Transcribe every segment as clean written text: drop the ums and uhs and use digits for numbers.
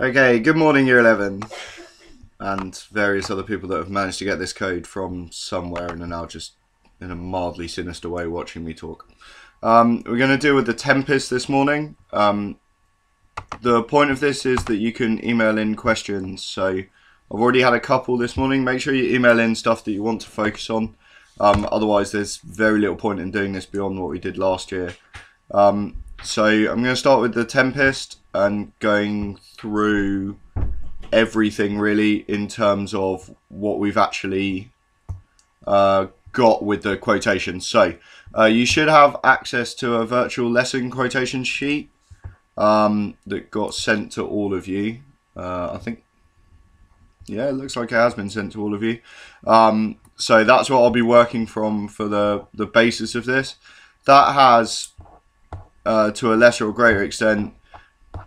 Okay, good morning, Year 11, and various other people that have managed to get this code from somewhere and are now just in a mildly sinister way watching me talk. We're going to deal with the Tempest this morning. The point of this is that you can email in questions, so I've already had a couple this morning. Make sure you email in stuff that you want to focus on. Otherwise, there's very little point in doing this beyond what we did last year. So I'm going to start with the Tempest and going through everything really in terms of what we've actually got with the quotations. So you should have access to a virtual lesson quotation sheet that got sent to all of you. I think, yeah, it looks like it has been sent to all of you. So that's what I'll be working from for the basis of this. That has, to a lesser or greater extent,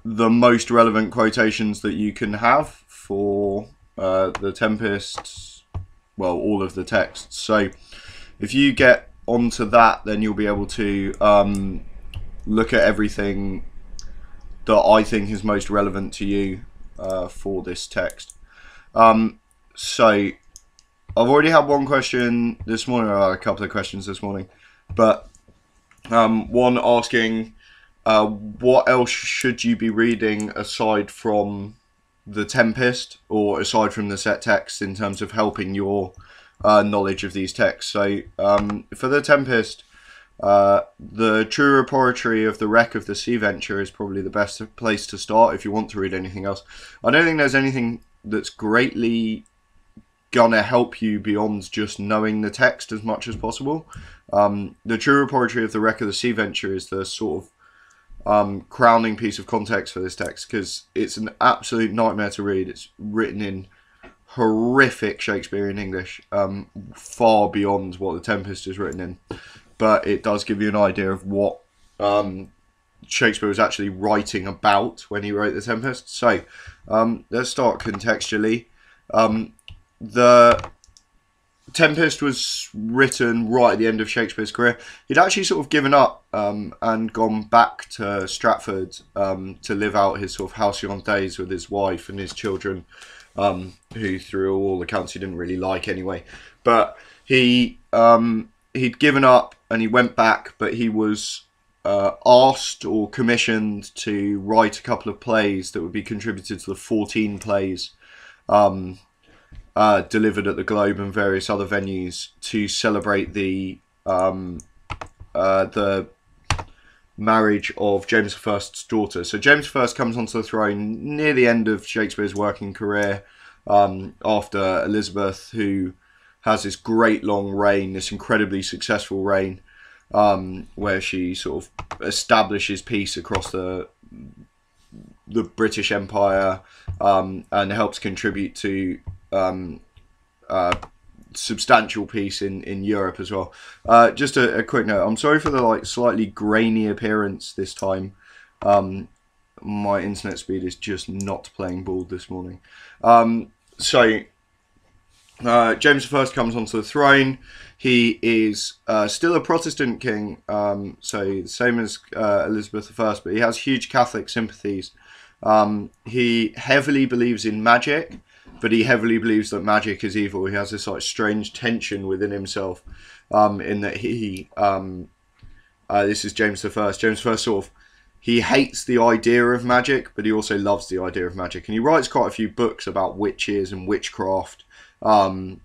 the most relevant quotations that you can have for the Tempest, well, all of the texts. So if you get onto that, then you'll be able to look at everything that I think is most relevant to you for this text. So I've already had one question this morning, or a couple of questions this morning, but one asking, what else should you be reading aside from the Tempest, or aside from the set text, in terms of helping your knowledge of these texts? So for the Tempest, the True Repository of the Wreck of the Sea Venture is probably the best place to start if you want to read anything else. I don't think there's anything that's greatly gonna help you beyond just knowing the text as much as possible. The True Repository of the Wreck of the Sea Venture is the sort of crowning piece of context for this text, because it's an absolute nightmare to read. It's written in horrific Shakespearean English, far beyond what the Tempest is written in, but it does give you an idea of what Shakespeare was actually writing about when he wrote the Tempest. So let's start contextually. The Tempest was written right at the end of Shakespeare's career. He'd actually sort of given up and gone back to Stratford to live out his sort of halcyon days with his wife and his children, who through all accounts he didn't really like anyway. But he'd given up and he went back, but he was asked or commissioned to write a couple of plays that would be contributed to the 14 plays delivered at the Globe and various other venues to celebrate the marriage of James I's daughter. So James I comes onto the throne near the end of Shakespeare's working career, after Elizabeth, who has this great long reign, this incredibly successful reign, where she sort of establishes peace across the British Empire, and helps contribute to substantial peace in Europe as well. Just a quick note, I'm sorry for the slightly grainy appearance this time. My internet speed is just not playing ball this morning. So James I comes onto the throne. He is still a Protestant king, so the same as Elizabeth I, but he has huge Catholic sympathies. He heavily believes in magic, but he heavily believes that magic is evil. He has this strange tension within himself, in that he, this is James I. James I sort of, he hates the idea of magic, but he also loves the idea of magic. And he writes quite a few books about witches and witchcraft. And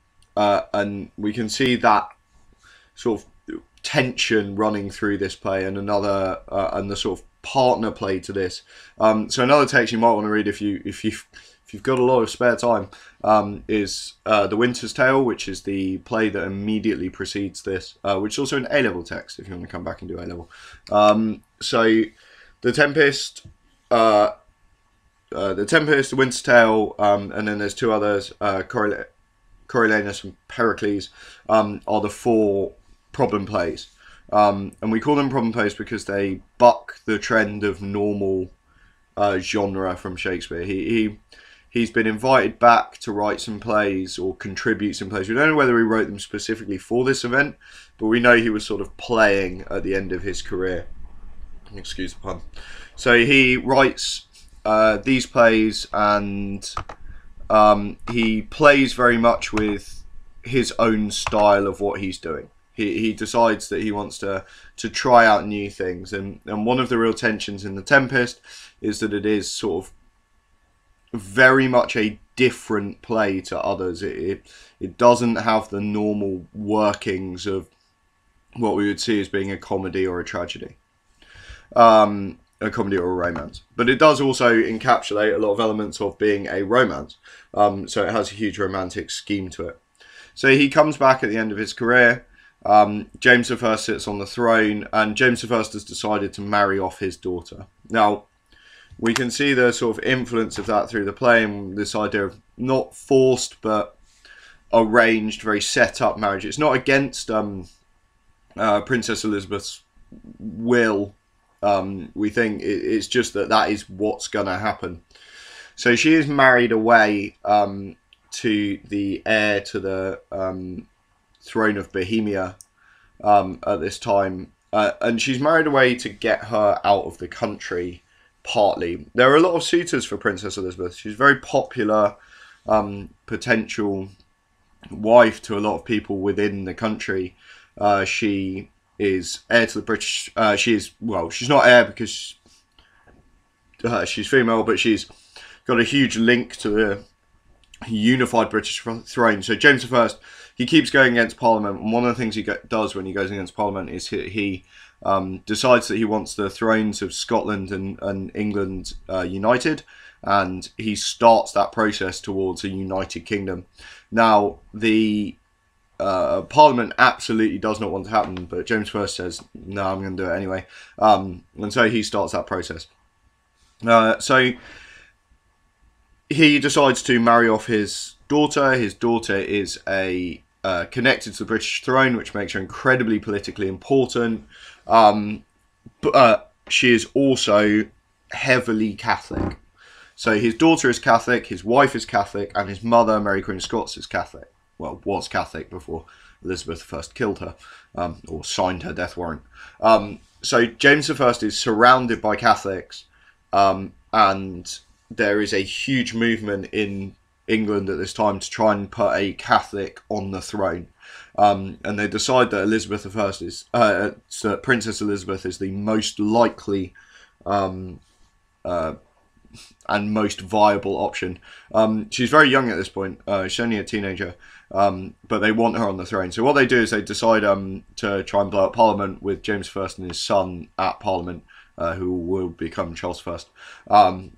we can see that sort of tension running through this play, and another, and the sort of partner play to this. So another text you might want to read if you've got a lot of spare time, is The Winter's Tale, which is the play that immediately precedes this, which is also an A-level text if you want to come back and do A-level. So the Tempest, The Winter's Tale, and then there's two others, Coriolanus and Pericles, are the four problem plays. And we call them problem plays because they buck the trend of normal genre from Shakespeare. He's been invited back to write some plays or contribute some plays. We don't know whether he wrote them specifically for this event, but we know he was sort of playing at the end of his career. Excuse the pun. So he writes these plays, and he plays very much with his own style of what he's doing. He decides that he wants to try out new things, and one of the real tensions in the Tempest is that it is sort of very much a different play to others. It doesn't have the normal workings of what we would see as being a comedy or a tragedy, a comedy or a romance. But it does also encapsulate a lot of elements of being a romance. So it has a huge romantic scheme to it. So he comes back at the end of his career. James I sits on the throne, and James I has decided to marry off his daughter. Now, we can see the sort of influence of that through the play, and this idea of not forced but arranged, very set up marriage. It's not against Princess Elizabeth's will. We think it's just that is what's going to happen. So she is married away to the heir to the throne of Bohemia at this time, and she's married away to get her out of the country. Partly, there are a lot of suitors for Princess Elizabeth. She's a very popular potential wife to a lot of people within the country. She is heir to the British. She's not heir because she's female, but she's got a huge link to the unified British throne. So James I, he keeps going against Parliament, and one of the things he does when he goes against Parliament is he decides that he wants the thrones of Scotland and England united, and he starts that process towards a united kingdom. Now, the Parliament absolutely does not want to happen, but James I says, no, I'm going to do it anyway. And so he starts that process. So he decides to marry off his daughter. His daughter is connected to the British throne, which makes her incredibly politically important. But she is also heavily Catholic. So his daughter is Catholic, his wife is Catholic, and his mother, Mary Queen of Scots, is Catholic. Well, was Catholic before Elizabeth I killed her, or signed her death warrant. So James I is surrounded by Catholics, and there is a huge movement in England at this time to try and put a Catholic on the throne. And they decide that Elizabeth I is, so Princess Elizabeth is the most likely and most viable option. She's very young at this point. She's only a teenager, but they want her on the throne. So what they do is they decide to try and blow up Parliament with James I and his son at Parliament, who will become Charles I.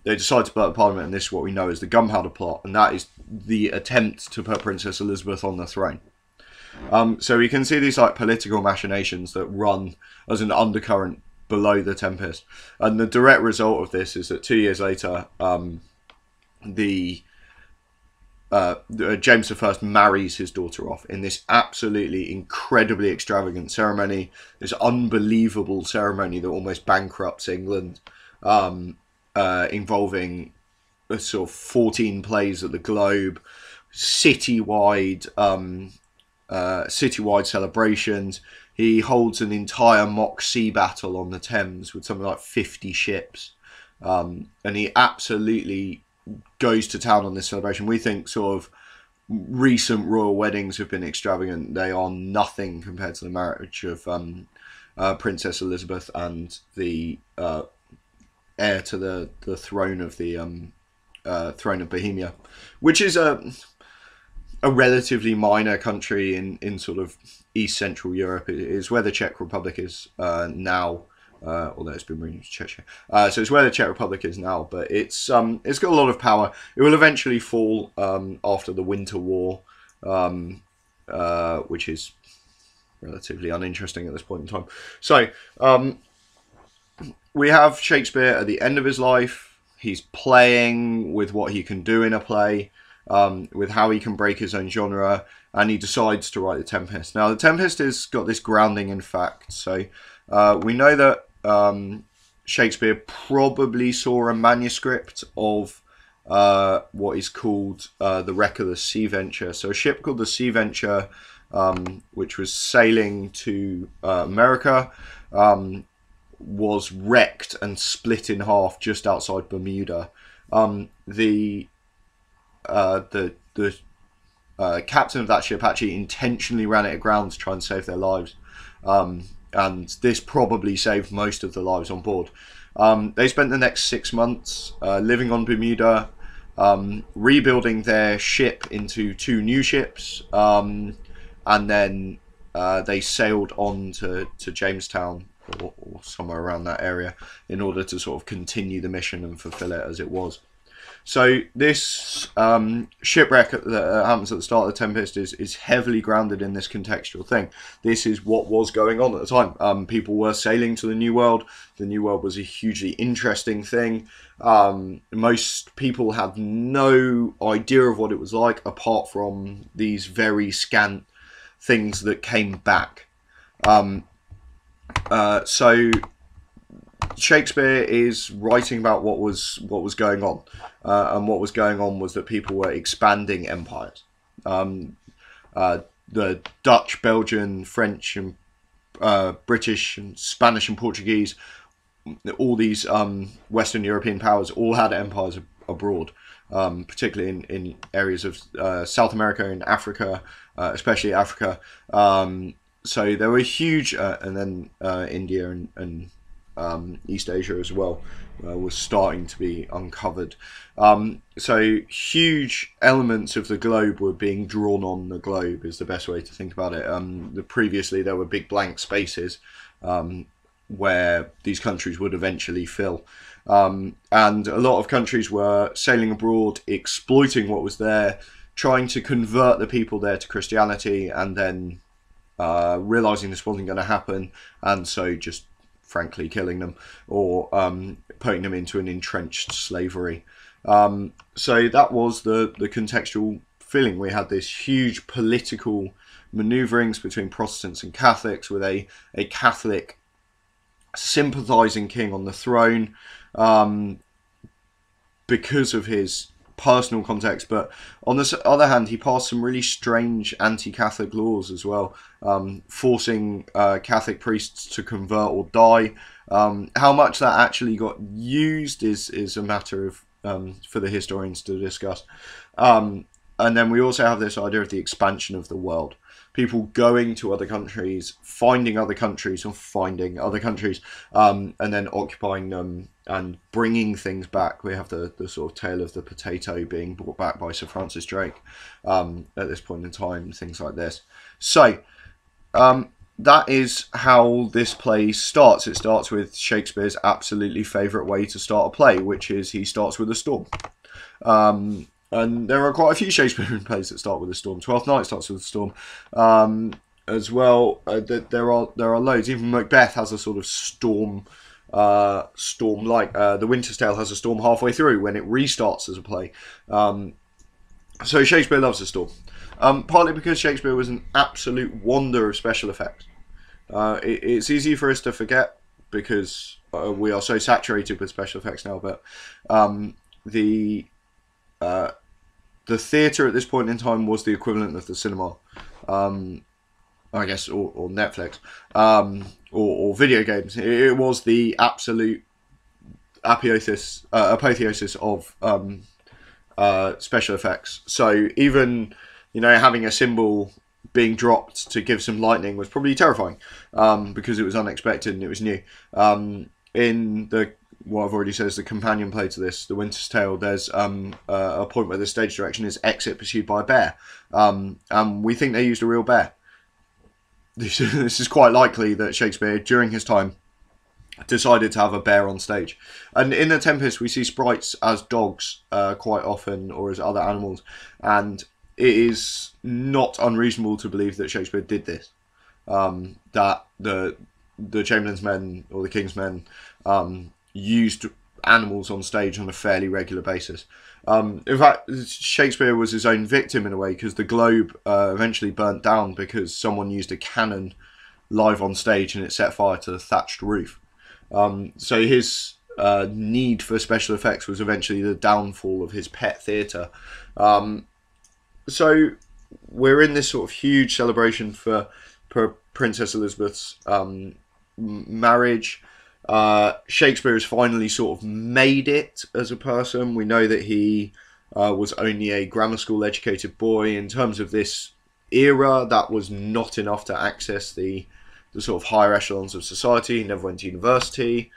They decide to blow up Parliament, and this is what we know as the Gunpowder Plot, and that is the attempt to put Princess Elizabeth on the throne. So we can see these like political machinations that run as an undercurrent below the Tempest, and the direct result of this is that 2 years later, James I marries his daughter off in this absolutely incredibly extravagant ceremony, this unbelievable ceremony that almost bankrupts England, involving sort of 14 plays at the Globe, citywide celebrations. He holds an entire mock sea battle on the Thames with something like 50 ships, and he absolutely goes to town on this celebration. We think sort of recent royal weddings have been extravagant. They are nothing compared to the marriage of Princess Elizabeth and the heir to the throne of the throne of Bohemia, which is a relatively minor country in sort of East Central Europe. It is where the Czech Republic is now, although it's been renamed to Czechia. So it's where the Czech Republic is now, but it's got a lot of power. It will eventually fall after the Winter War, which is relatively uninteresting at this point in time. So we have Shakespeare at the end of his life. He's playing with what he can do in a play, with how he can break his own genre, and he decides to write The Tempest. Now, The Tempest has got this grounding in fact. So we know that Shakespeare probably saw a manuscript of what is called The Wreck of the Sea Venture. So a ship called the Sea Venture, which was sailing to America, was wrecked and split in half just outside Bermuda. The captain of that ship actually intentionally ran it aground to try and save their lives, and this probably saved most of the lives on board. They spent the next 6 months living on Bermuda, rebuilding their ship into 2 new ships, and then they sailed on to Jamestown or somewhere around that area in order to sort of continue the mission and fulfill it as it was. So this shipwreck that happens at the start of the Tempest is heavily grounded in this contextual thing. This is what was going on at the time. People were sailing to the New World. The New World was a hugely interesting thing. Most people had no idea of what it was like, apart from these very scant things that came back. So Shakespeare is writing about what was going on, and what was going on was that people were expanding empires. The Dutch, Belgian, French, and British, and Spanish, and Portuguese, all these Western European powers all had empires abroad, particularly in areas of South America and Africa, especially Africa. So there were huge, and then India and East Asia as well was starting to be uncovered. So huge elements of the globe were being drawn on the globe is the best way to think about it. Previously there were big blank spaces where these countries would eventually fill. And a lot of countries were sailing abroad, exploiting what was there, trying to convert the people there to Christianity, and then realizing this wasn't going to happen, and so just frankly killing them, or putting them into an entrenched slavery. So that was the contextual feeling. We had this huge political maneuverings between Protestants and Catholics, with a Catholic sympathizing king on the throne because of his personal context, but on the other hand he passed some really strange anti-Catholic laws as well, forcing Catholic priests to convert or die. How much that actually got used is a matter of for the historians to discuss. And then we also have this idea of the expansion of the world. People going to other countries, finding other countries, or finding other countries, and then occupying them and bringing things back. We have the sort of tale of the potato being brought back by Sir Francis Drake at this point in time, things like this. So that is how this play starts. It starts with Shakespeare's absolutely favourite way to start a play, which is he starts with a storm. And there are quite a few Shakespearean plays that start with a storm. Twelfth Night starts with a storm as well. There are loads. Even Macbeth has a sort of storm like. The Winter's Tale has a storm halfway through when it restarts as a play. So Shakespeare loves a storm. Partly because Shakespeare was an absolute wonder of special effects. It's easy for us to forget because we are so saturated with special effects now, but the theatre at this point in time was the equivalent of the cinema, I guess, or Netflix, or video games. It was the absolute apotheosis of special effects. So even, having a symbol being dropped to give some lightning was probably terrifying, because it was unexpected and it was new. In what I've already said is the companion play to this, The Winter's Tale, there's a point where the stage direction is exit pursued by a bear. And we think they used a real bear. This is quite likely that Shakespeare, during his time, decided to have a bear on stage. And in The Tempest, we see sprites as dogs quite often, or as other animals. And it is not unreasonable to believe that Shakespeare did this. That the Chamberlain's men, or the King's men, used animals on stage on a fairly regular basis. In fact, Shakespeare was his own victim in a way, because the Globe eventually burnt down because someone used a cannon live on stage and it set fire to the thatched roof. So his need for special effects was eventually the downfall of his pet theatre. So we're in this sort of huge celebration for Princess Elizabeth's marriage. Shakespeare has finally sort of made it as a person. We know that he was only a grammar school educated boy. In terms of this era, that was not enough to access the sort of higher echelons of society. He never went to university,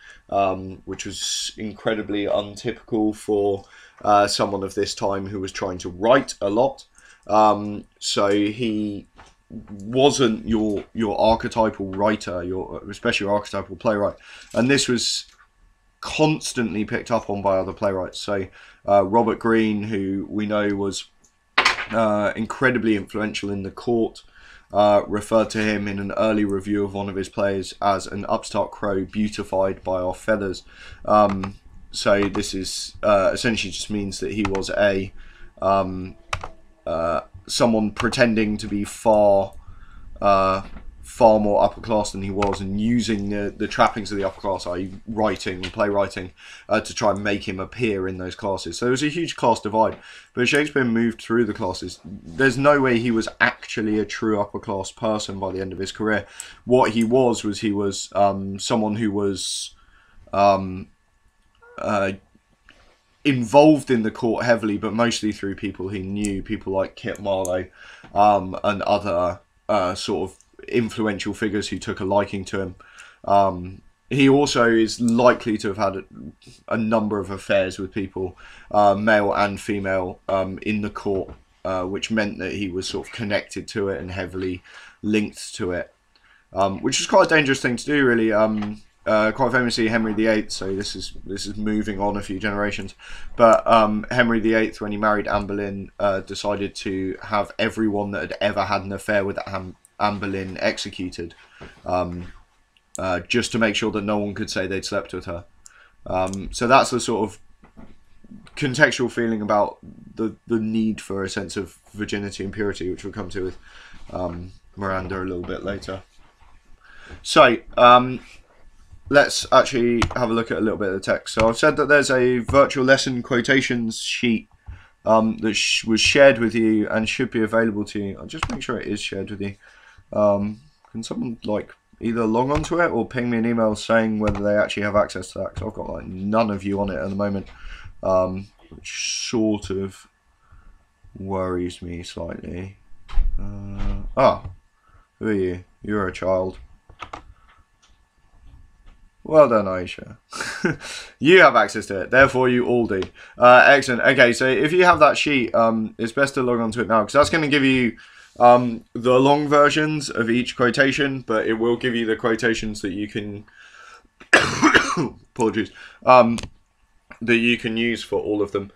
which was incredibly untypical for someone of this time who was trying to write a lot. So he wasn't your archetypal writer, especially your archetypal playwright, and this was constantly picked up on by other playwrights. So Robert Greene, who we know was incredibly influential in the court, referred to him in an early review of one of his plays as an upstart crow beautified by our feathers. So this is essentially just means that he was a someone pretending to be far more upper class than he was, and using the trappings of the upper class, i.e. writing and playwriting, to try and make him appear in those classes. So there was a huge class divide, but Shakespeare moved through the classes. There's no way he was actually a true upper class person by the end of his career. What he was someone who was involved in the court heavily, but mostly through people he knew, people like Kit Marlowe and other sort of influential figures who took a liking to him. He also is likely to have had a number of affairs with people, male and female, in the court, which meant that he was sort of connected to it and heavily linked to it, which is quite a dangerous thing to do, really. Quite famously, Henry VIII, so this is moving on a few generations, but Henry VIII, when he married Anne Boleyn, decided to have everyone that had ever had an affair with Anne Boleyn executed, just to make sure that no one could say they'd slept with her. So that's the sort of contextual feeling about the need for a sense of virginity and purity, which we'll come to with Miranda a little bit later. So let's actually have a look at a little bit of the text. So I've said that there's a virtual lesson quotations sheet that was shared with you and should be available to you. I'll just make sure it is shared with you. Can someone either log onto it or ping me an email saying whether they actually have access to that? Because I've got none of you on it at the moment, which sort of worries me slightly. Who are you? You're a child. Well done, Aisha. You have access to it, therefore you all do. Excellent. Okay, so if you have that sheet, it's best to log on to it now, because that's going to give you the long versions of each quotation, but it will give you the quotations that you can apologies, that you can use for all of them.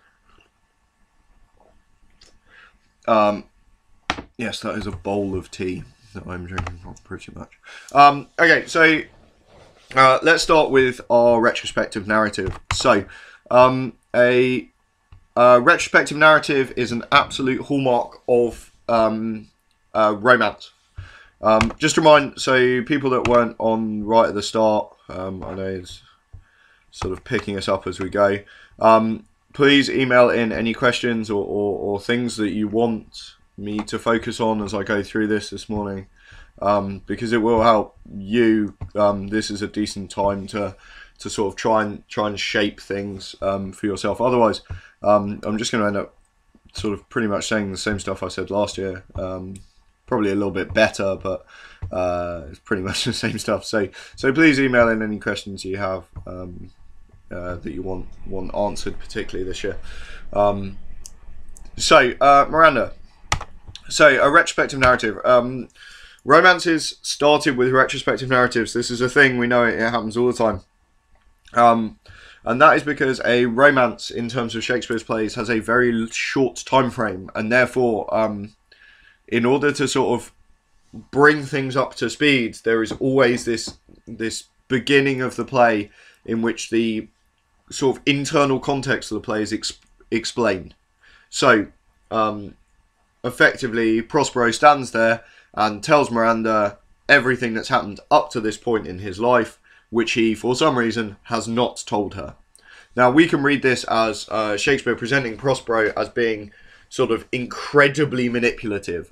Yes, that is a bowl of tea that I'm drinking from, pretty much. Okay, so let's start with our retrospective narrative. So, a retrospective narrative is an absolute hallmark of romance. Just to remind, so people that weren't on right at the start, I know it's sort of picking us up as we go. Please email in any questions or things that you want me to focus on as I go through this morning. Because it will help you. This is a decent time to sort of try and shape things for yourself. Otherwise, I'm just going to end up sort of pretty much saying the same stuff I said last year. Probably a little bit better, but it's pretty much the same stuff. So please email in any questions you have that you want answered, particularly this year. Miranda. So a retrospective narrative. Romances started with retrospective narratives. This is a thing, we know it happens all the time. And that is because a romance, in terms of Shakespeare's plays, has a very short time frame, and therefore, in order to sort of bring things up to speed, there is always this beginning of the play in which the sort of internal context of the play is explained. So, effectively, Prospero stands there and tells Miranda everything that's happened up to this point in his life, which he, for some reason, has not told her. Now, we can read this as Shakespeare presenting Prospero as being sort of incredibly manipulative.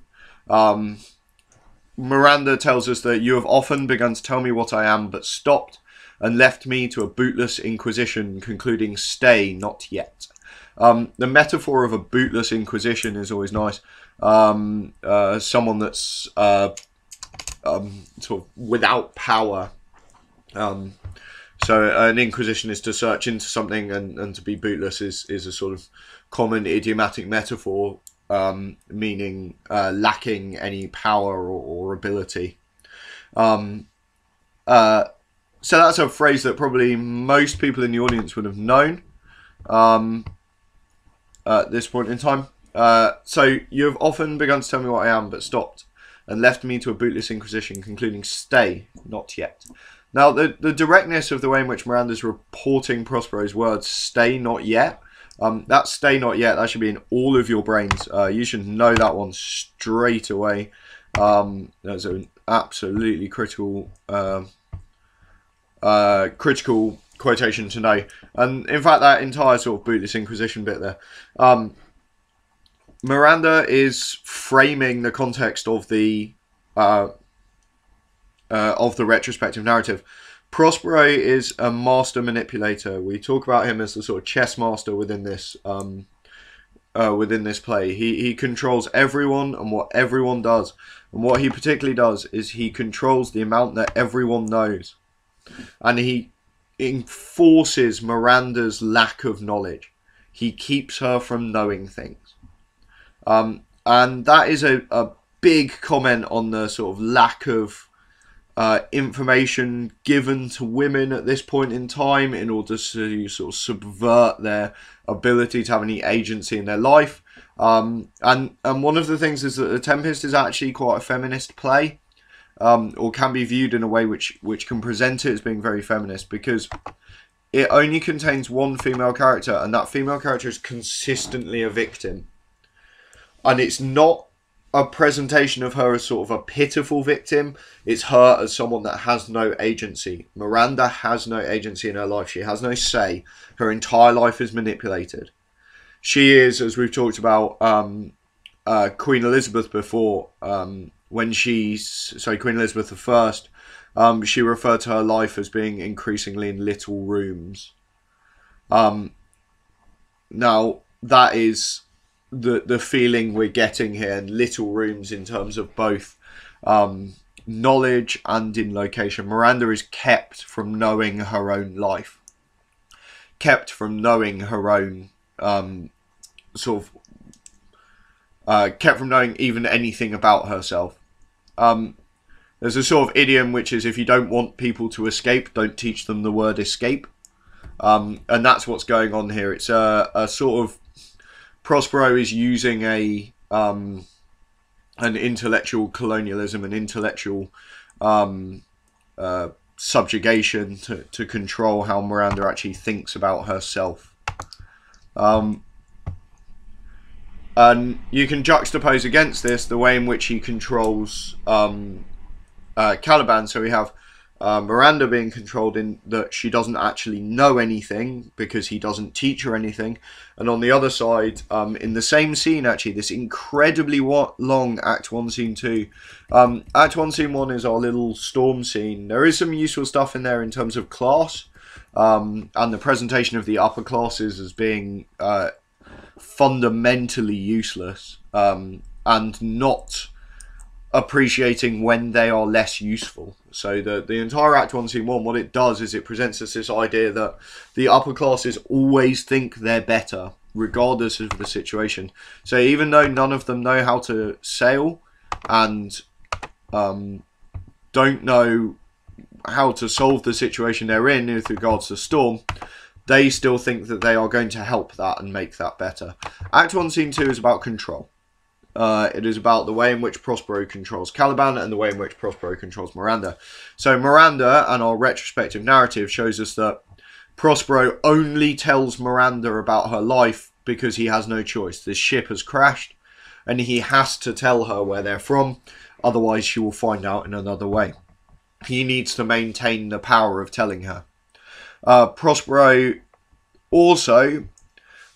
Miranda tells us that you have often begun to tell me what I am, but stopped. and left me to a bootless inquisition, concluding, stay, not yet. The metaphor of a bootless inquisition is always nice. Someone that's sort of without power. So an inquisition is to search into something, and to be bootless is a sort of common idiomatic metaphor, meaning lacking any power or ability. So that's a phrase that probably most people in the audience would have known at this point in time. So you've often begun to tell me what I am, but stopped and left me to a bootless inquisition, concluding, stay, not yet. Now, the directness of the way in which Miranda's reporting Prospero's words, stay, not yet, that stay, not yet, that should be in all of your brains. You should know that one straight away. That's an absolutely critical critical quotation to know. And in fact, that entire sort of bootless inquisition bit there, Miranda is framing the context of the retrospective narrative. Prospero is a master manipulator. We talk about him as the sort of chess master within this play. He controls everyone and what everyone does. And what he particularly does is he controls the amount that everyone knows. And he enforces Miranda's lack of knowledge. He keeps her from knowing things. And that is a big comment on the sort of lack of information given to women at this point in time in order to sort of subvert their ability to have any agency in their life. And one of the things is that The Tempest is actually quite a feminist play, or can be viewed in a way which can present it as being very feminist, because it only contains one female character, and that female character is consistently a victim. And it's not a presentation of her as sort of a pitiful victim. It's her as someone that has no agency. Miranda has no agency in her life. She has no say. Her entire life is manipulated. She is, as we've talked about, Queen Elizabeth before, Queen Elizabeth I, she referred to her life as being increasingly in little rooms. Now, that is the feeling we're getting here, in little rooms in terms of both knowledge and in location. Miranda is kept from knowing her own life, kept from knowing her own kept from knowing even anything about herself. There's a sort of idiom which is, if you don't want people to escape, don't teach them the word escape. And that's what's going on here. It's a sort of, Prospero is using an intellectual colonialism, an intellectual subjugation to control how Miranda actually thinks about herself. And you can juxtapose against this the way in which he controls Caliban. So we have Miranda being controlled in that she doesn't actually know anything because he doesn't teach her anything. And on the other side, in the same scene, actually, this incredibly long Act 1, Scene 2. Act 1, Scene 1 is our little storm scene. There is some useful stuff in there in terms of class, and the presentation of the upper classes as being fundamentally useless, and not appreciating when they are less useful. So the entire Act 1, Scene 1, what it does is it presents us this idea that the upper classes always think they're better, regardless of the situation. So even though none of them know how to sail, and don't know how to solve the situation they're in with regards to the storm, they still think that they are going to help that and make that better. Act 1, Scene 2 is about control. It is about the way in which Prospero controls Caliban and the way in which Prospero controls Miranda. So Miranda and our retrospective narrative shows us that Prospero only tells Miranda about her life because he has no choice. This ship has crashed and he has to tell her where they're from, otherwise she will find out in another way. He needs to maintain the power of telling her. Prospero also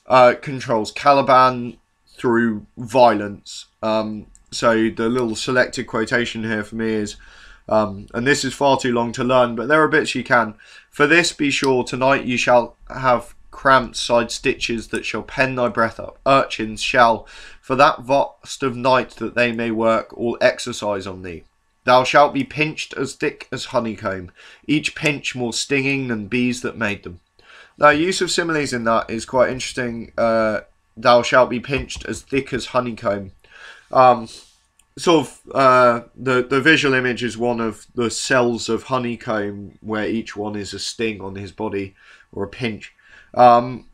controls Caliban through violence. So the little selected quotation here for me is, And this is far too long to learn, but there are bits you can. For this be sure, tonight you shall have cramped side stitches that shall pen thy breath up. Urchins shall, for that vast of night that they may work, all exercise on thee. Thou shalt be pinched as thick as honeycomb, each pinch more stinging than bees that made them. Now, use of similes in that is quite interesting. Thou shalt be pinched as thick as honeycomb. The visual image is one of the cells of honeycomb, where each one is a sting on his body, or a pinch. But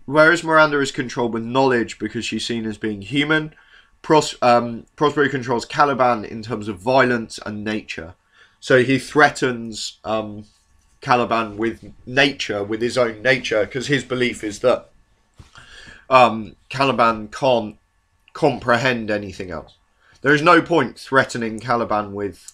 whereas Miranda is controlled with knowledge because she's seen as being human, Prospero controls Caliban in terms of violence and nature. So he threatens Caliban with nature, with his own nature, because his belief is that Caliban can't comprehend anything else. There is no point threatening Caliban with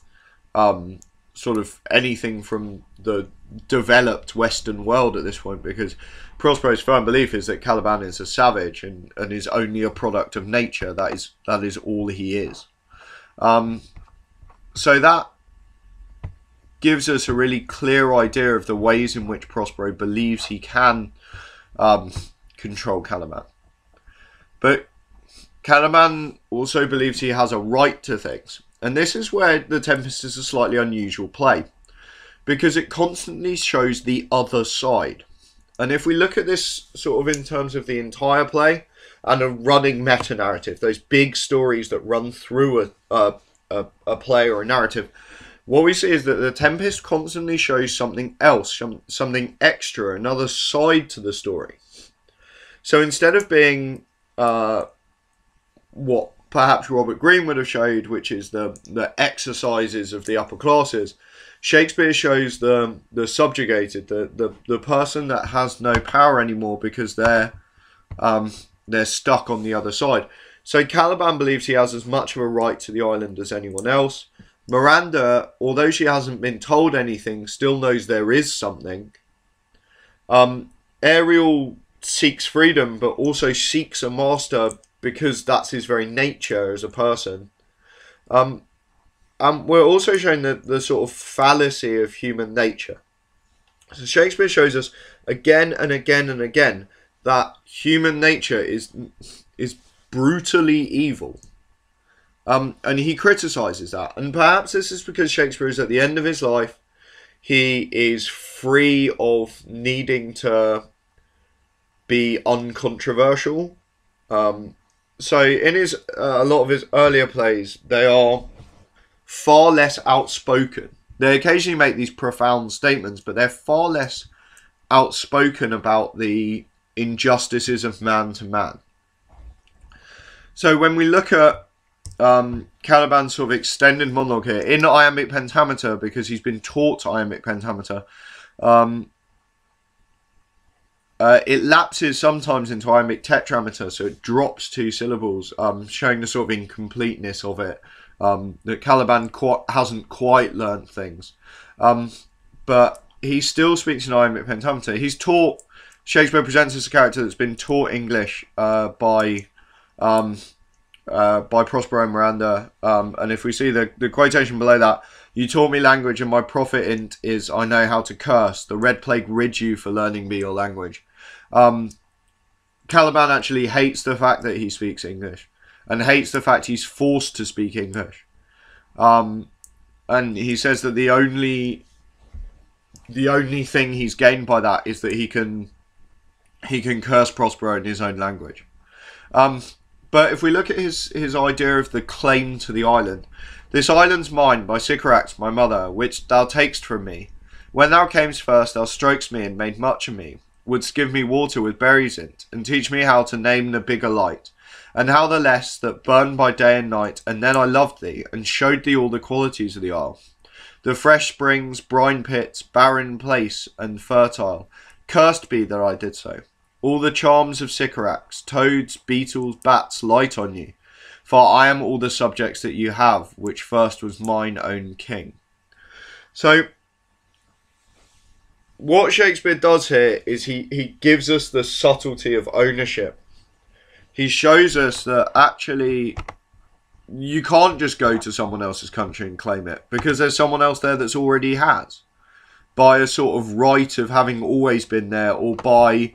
sort of anything from the developed Western world at this point, because Prospero's firm belief is that Caliban is a savage and is only a product of nature. That is all he is. So that gives us a really clear idea of the ways in which Prospero believes he can control Caliban. But Caliban also believes he has a right to things. And this is where the Tempest is a slightly unusual play, because it constantly shows the other side. And if we look at this sort of in terms of the entire play and a running meta-narrative, those big stories that run through a play or a narrative, what we see is that the Tempest constantly shows something else, something extra, another side to the story. So instead of being what perhaps Robert Greene would have showed, which is the exercises of the upper classes, Shakespeare shows the subjugated, the person that has no power anymore because they're stuck on the other side. So Caliban believes he has as much of a right to the island as anyone else. Miranda, although she hasn't been told anything, still knows there is something. Ariel seeks freedom, but also seeks a master because that's his very nature as a person. We're also showing the sort of fallacy of human nature. So Shakespeare shows us again and again and again that human nature is brutally evil. And he criticises that. And perhaps this is because Shakespeare is at the end of his life. He is free of needing to be uncontroversial. So in a lot of his earlier plays, they are far less outspoken. They occasionally make these profound statements, but they're far less outspoken about the injustices of man to man. So when we look at Caliban's sort of extended monologue here in iambic pentameter, because he's been taught iambic pentameter, it lapses sometimes into iambic tetrameter, so it drops 2 syllables, showing the sort of incompleteness of it, that Caliban hasn't quite learnt things. But he still speaks in iambic pentameter. He's taught, Shakespeare presents as a character that's been taught English by Prospero and Miranda, and if we see the quotation below that, "You taught me language, and my profit in't is I know how to curse. The red plague rid you for learning me your language." Caliban actually hates the fact that he speaks English, and hates the fact he's forced to speak English. And he says that the only thing he's gained by that is that he can curse Prospero in his own language. But if we look at his idea of the claim to the island, "This island's mine by Sycorax, my mother, which thou takest from me. When thou camest first, thou strokest me and made much of me, wouldst give me water with berries in't, and teach me how to name the bigger light, and how the less that burned by day and night, and then I loved thee, and showed thee all the qualities of the isle. The fresh springs, brine pits, barren place, and fertile. Cursed be that I did so. All the charms of Sycorax, toads, beetles, bats, light on you. For I am all the subjects that you have, which first was mine own king." So, what Shakespeare does here is he gives us the subtlety of ownership. He shows us that actually you can't just go to someone else's country and claim it, because there's someone else there that's already has, by a sort of right of having always been there, or by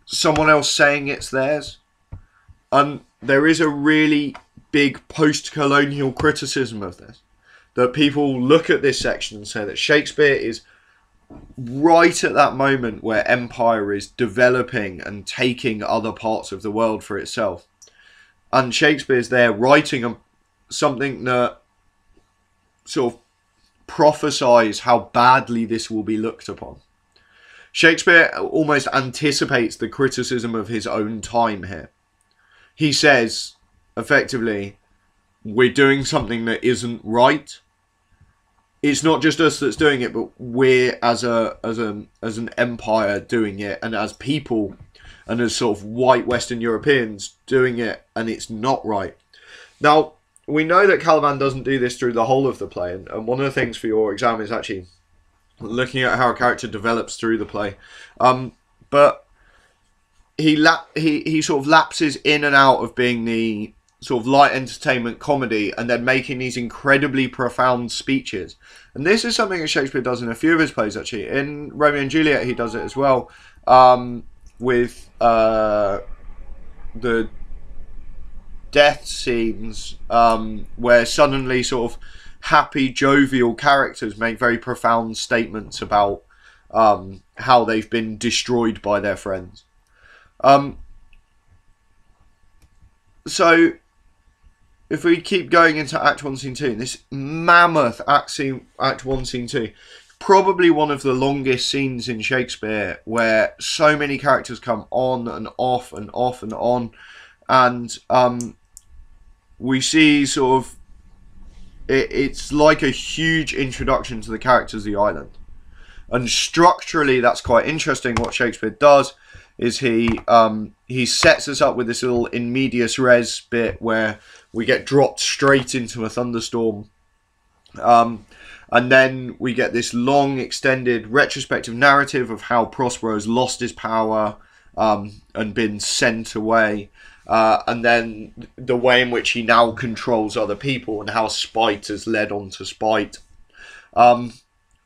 someone else saying it's theirs. And there is a really big post-colonial criticism of this, that people look at this section and say that Shakespeare is right at that moment where empire is developing and taking other parts of the world for itself. And Shakespeare's there writing something that sort of prophesies how badly this will be looked upon. Shakespeare almost anticipates the criticism of his own time here. He says, effectively, we're doing something that isn't right. It's not just us that's doing it, but we're as an empire doing it, and as people, and as sort of white Western Europeans doing it, and it's not right. Now, we know that Caliban doesn't do this through the whole of the play, and one of the things for your exam is actually looking at how a character develops through the play. But he sort of lapses in and out of being the sort of light entertainment comedy, and then making these incredibly profound speeches. And this is something that Shakespeare does in a few of his plays, actually. In Romeo and Juliet, he does it as well, with the death scenes, where suddenly sort of happy, jovial characters make very profound statements about how they've been destroyed by their friends. So, if we keep going into Act 1, Scene 2, this mammoth Act 1, Scene 2, probably one of the longest scenes in Shakespeare, where so many characters come on and off and off and on, and we see sort of, it's like a huge introduction to the characters of the island. And structurally, that's quite interesting. What Shakespeare does is he sets us up with this little in medias res bit where we get dropped straight into a thunderstorm, and then we get this long extended retrospective narrative of how Prospero's lost his power and been sent away, and then the way in which he now controls other people, and how spite has led on to spite.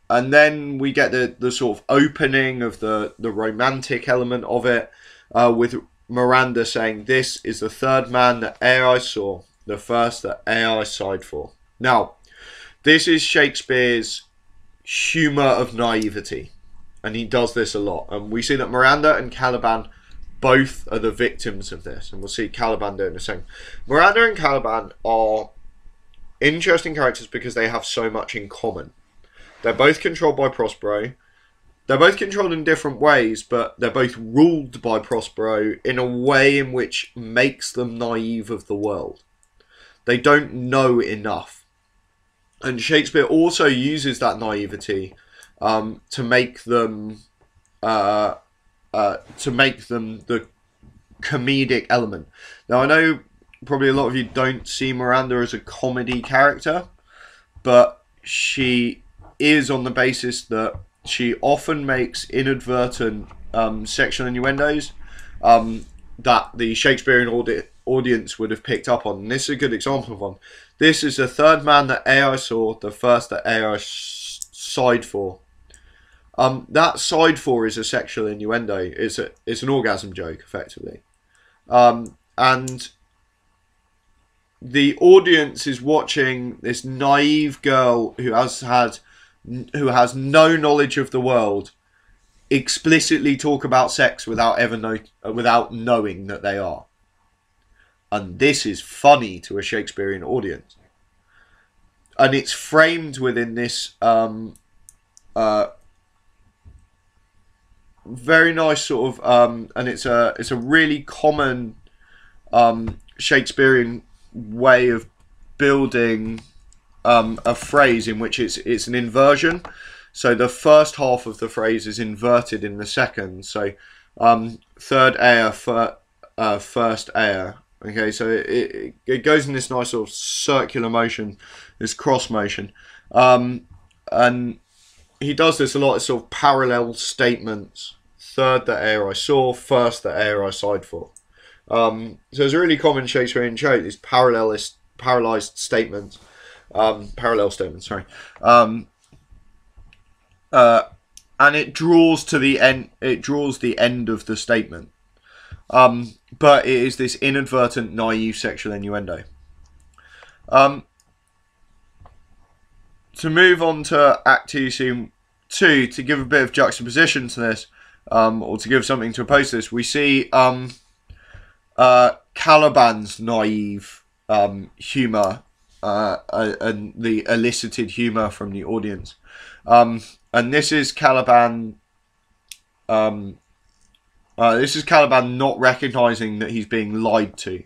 And then we get the sort of opening of the romantic element of it, with Miranda saying, "This is the third man that e'er I saw, the first that e'er I sighed for." Now, this is Shakespeare's humour of naivety, and he does this a lot. And we see that Miranda and Caliban both are the victims of this, and we'll see Caliban doing the same. Miranda and Caliban are interesting characters because they have so much in common. They're both controlled by Prospero. They're both controlled in different ways, but they're both ruled by Prospero in a way in which makes them naive of the world. They don't know enough. And Shakespeare also uses that naivety to make them the comedic element. Now, I know probably a lot of you don't see Miranda as a comedy character, but she is, on the basis that she often makes inadvertent sexual innuendos that the Shakespearean audience would have picked up on. And this is a good example of one. "This is the third man that e'er I saw, the first that e'er I sighed for." That "sighed for" is a sexual innuendo. It's an orgasm joke, effectively. And the audience is watching this naive girl who has no knowledge of the world explicitly talk about sex without knowing that they are. And this is funny to a Shakespearean audience. And it's framed within this very nice sort of and it's a really common Shakespearean way of building a phrase in which it's an inversion. So the first half of the phrase is inverted in the second. So third air, first air. Okay, so it goes in this nice sort of circular motion, this cross motion, and he does this a lot. It's sort of parallel statements. Third that air I saw, first that air I sighed for. So it's a really common Shakespearean trope, these parallelized statements, parallel statements, sorry. And it draws to the end. It draws the end of the statement. But it is this inadvertent, naive sexual innuendo. To move on to Act 2, Scene 2, to give a bit of juxtaposition to this, or to give something to oppose to this, we see Caliban's naive humour and the elicited humour from the audience. And this is Caliban. This is Caliban not recognising that he's being lied to.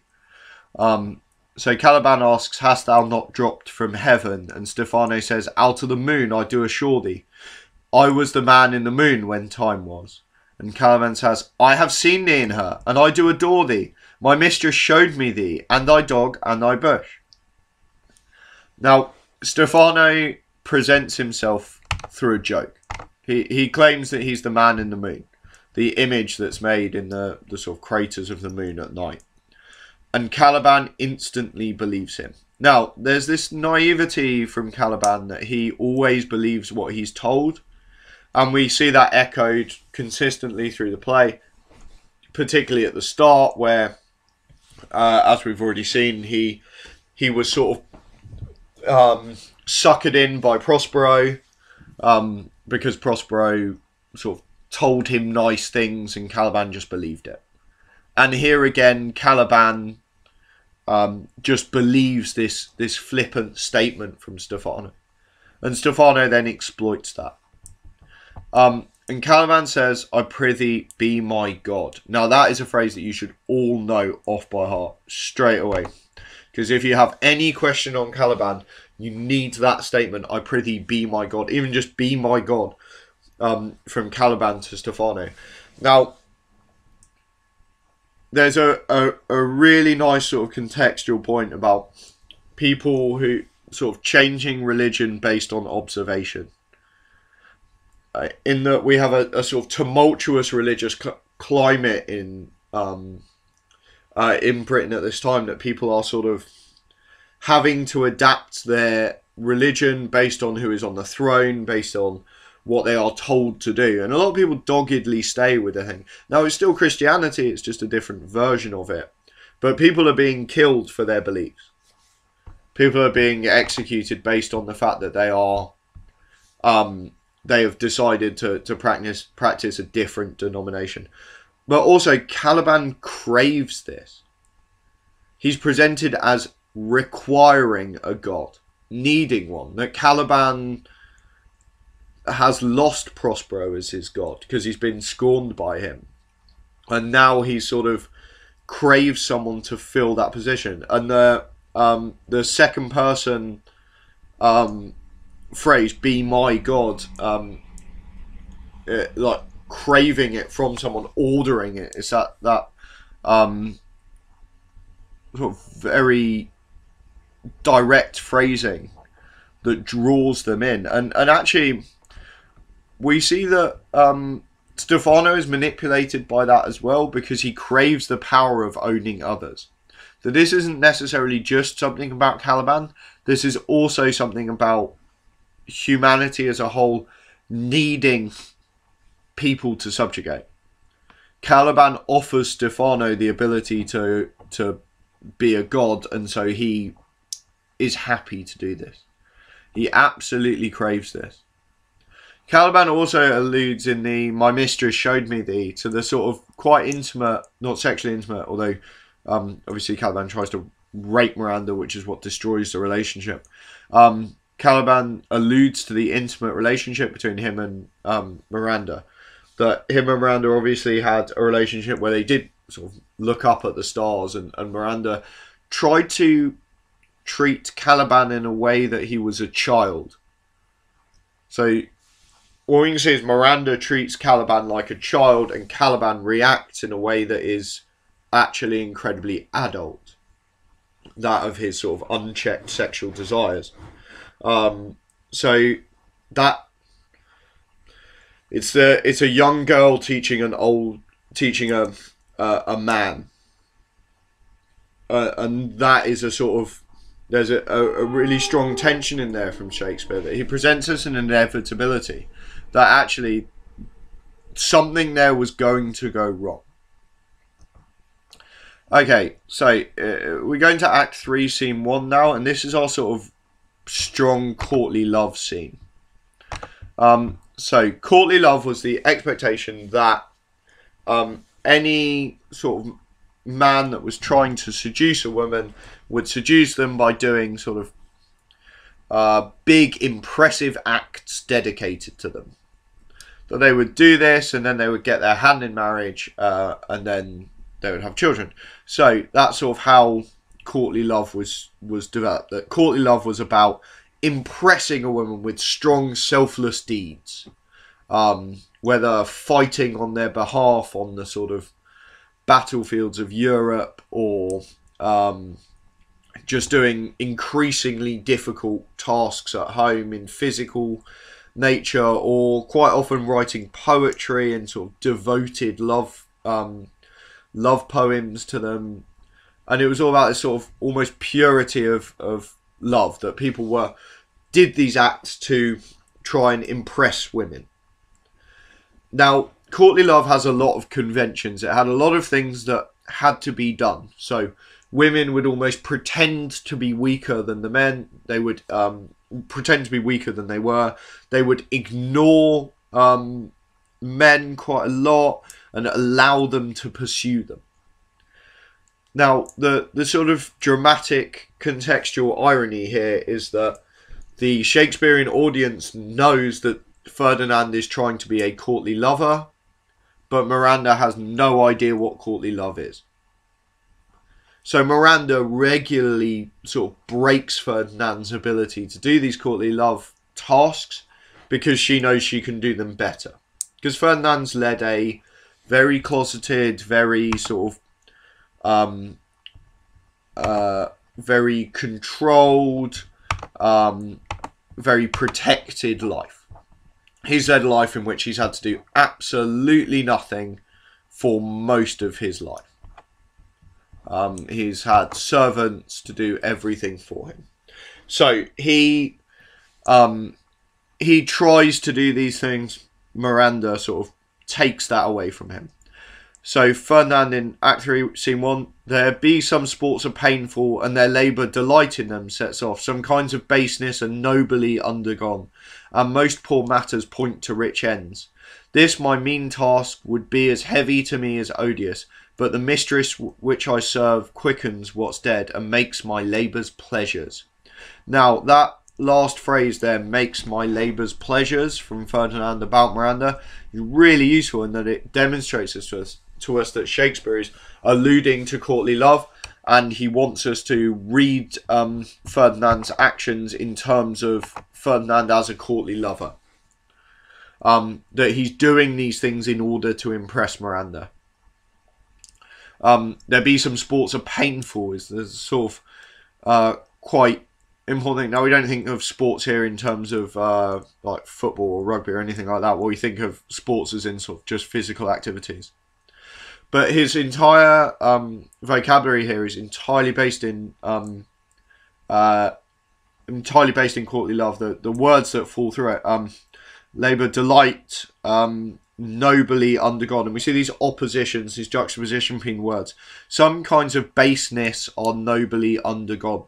So Caliban asks, "Hast thou not dropped from heaven?" And Stephano says, "Out of the moon I do assure thee. I was the man in the moon when time was." And Caliban says, "I have seen thee in her, and I do adore thee. My mistress showed me thee, and thy dog, and thy bush." Now, Stephano presents himself through a joke. He claims that he's the man in the moon, the image that's made in the sort of craters of the moon at night. And Caliban instantly believes him. Now, there's this naivety from Caliban that he always believes what he's told. And we see that echoed consistently through the play, particularly at the start where, as we've already seen, he was sort of suckered in by Prospero, because Prospero sort of told him nice things and Caliban just believed it. And here again, Caliban just believes this flippant statement from Stephano. And Stephano then exploits that. And Caliban says, "I prithee, be my God." Now that is a phrase that you should all know off by heart straight away. Because if you have any question on Caliban, you need that statement, "I prithee, be my God." Even just "be my God," from Caliban to Stephano. Now, there's a really nice sort of contextual point about people who sort of changing religion based on observation. In that we have a sort of tumultuous religious climate in Britain at this time, that people are sort of having to adapt their religion based on who is on the throne, based on what they are told to do. And a lot of people doggedly stay with the thing. Now, it's still Christianity, it's just a different version of it. But people are being killed for their beliefs. People are being executed based on the fact that they have decided to practice a different denomination. But also, Caliban craves this. He's presented as requiring a god, needing one. That Caliban has lost Prospero as his god because he's been scorned by him, and now he sort of craves someone to fill that position. And the second person phrase, "be my God," like craving it from someone, ordering it, is that sort of very direct phrasing that draws them in. And actually, we see that Stephano is manipulated by that as well, because he craves the power of owning others. That this isn't necessarily just something about Caliban. This is also something about humanity as a whole needing people to subjugate. Caliban offers Stephano the ability to be a god, and so he is happy to do this. He absolutely craves this. Caliban also alludes in the "my mistress showed me thee" to the sort of quite intimate, not sexually intimate, although obviously Caliban tries to rape Miranda, which is what destroys the relationship. Caliban alludes to the intimate relationship between him and Miranda. That him and Miranda obviously had a relationship where they did sort of look up at the stars, and Miranda tried to treat Caliban in a way that he was a child. So what we can see is Miranda treats Caliban like a child, and Caliban reacts in a way that is actually incredibly adult. That of his sort of unchecked sexual desires. So that it's a young girl teaching a man, and that is a sort of, there's a really strong tension in there from Shakespeare, that he presents us an inevitability that actually something there was going to go wrong. Okay, so we're going to Act 3, Scene 1 now, and this is our sort of strong courtly love scene. So courtly love was the expectation that any sort of man that was trying to seduce a woman would seduce them by doing sort of big impressive acts dedicated to them. That they would do this and then they would get their hand in marriage and then they would have children. So that's sort of how courtly love was developed. That courtly love was about impressing a woman with strong selfless deeds, whether fighting on their behalf on the sort of battlefields of Europe, or just doing increasingly difficult tasks at home in physical nature, or quite often writing poetry and sort of devoted love poems to them. And it was all about this sort of almost purity of love, that people did these acts to try and impress women. Now, courtly love has a lot of conventions. It had a lot of things that had to be done. So women would almost pretend to be weaker than the men. They would pretend to be weaker than they were. They would ignore men quite a lot and allow them to pursue them. Now, the sort of dramatic contextual irony here is that the Shakespearean audience knows that Ferdinand is trying to be a courtly lover, but Miranda has no idea what courtly love is. So Miranda regularly sort of breaks Ferdinand's ability to do these courtly love tasks because she knows she can do them better. Because Ferdinand's led a very closeted, very sort of very controlled, very protected life. He's led a life in which he's had to do absolutely nothing for most of his life. He's had servants to do everything for him. So he tries to do these things. Miranda sort of takes that away from him. So Ferdinand in Act 3, Scene 1, there be some sports are painful, and their labour delight in them sets off. Some kinds of baseness are nobly undergone, and most poor matters point to rich ends. This my mean task would be as heavy to me as odious, but the mistress which I serve quickens what's dead, and makes my labours pleasures. Now, that last phrase there, makes my labours pleasures, from Ferdinand about Miranda, is really useful in that it demonstrates to us that Shakespeare is alluding to courtly love, and he wants us to read Ferdinand's actions in terms of Ferdinand as a courtly lover. That he's doing these things in order to impress Miranda. There be some sports are painful is sort of quite important thing. Now, we don't think of sports here in terms of like football or rugby or anything like that. What we think of sports as in sort of just physical activities. But his entire vocabulary here is entirely based in courtly love. The words that fall through it, labour, delight, nobly undergone, and we see these oppositions, these juxtaposition between words. Some kinds of baseness are nobly undergone.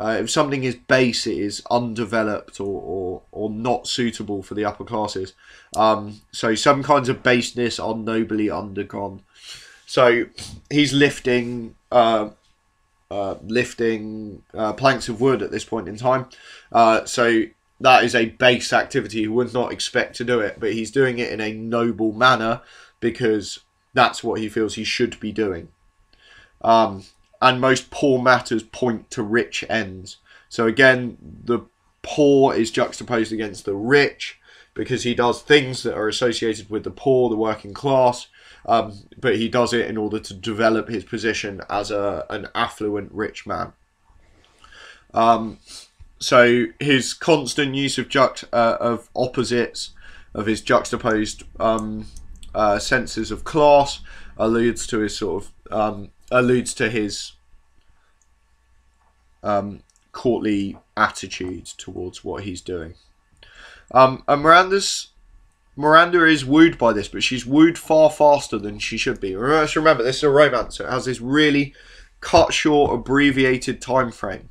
If something is base, it is undeveloped or not suitable for the upper classes. So some kinds of baseness are nobly undergone. So he's lifting planks of wood at this point in time. So that is a base activity. He would not expect to do it, but he's doing it in a noble manner because that's what he feels he should be doing. And most poor matters point to rich ends. So again, the poor is juxtaposed against the rich because he does things that are associated with the poor, the working class, but he does it in order to develop his position as an affluent rich man. So his constant use of opposites, of his juxtaposed senses of class, alludes to his sort of alludes to his courtly attitude towards what he's doing. And Miranda is wooed by this, but she's wooed far faster than she should be. Let's remember, this is a romance, so it has this really cut short, abbreviated time frame.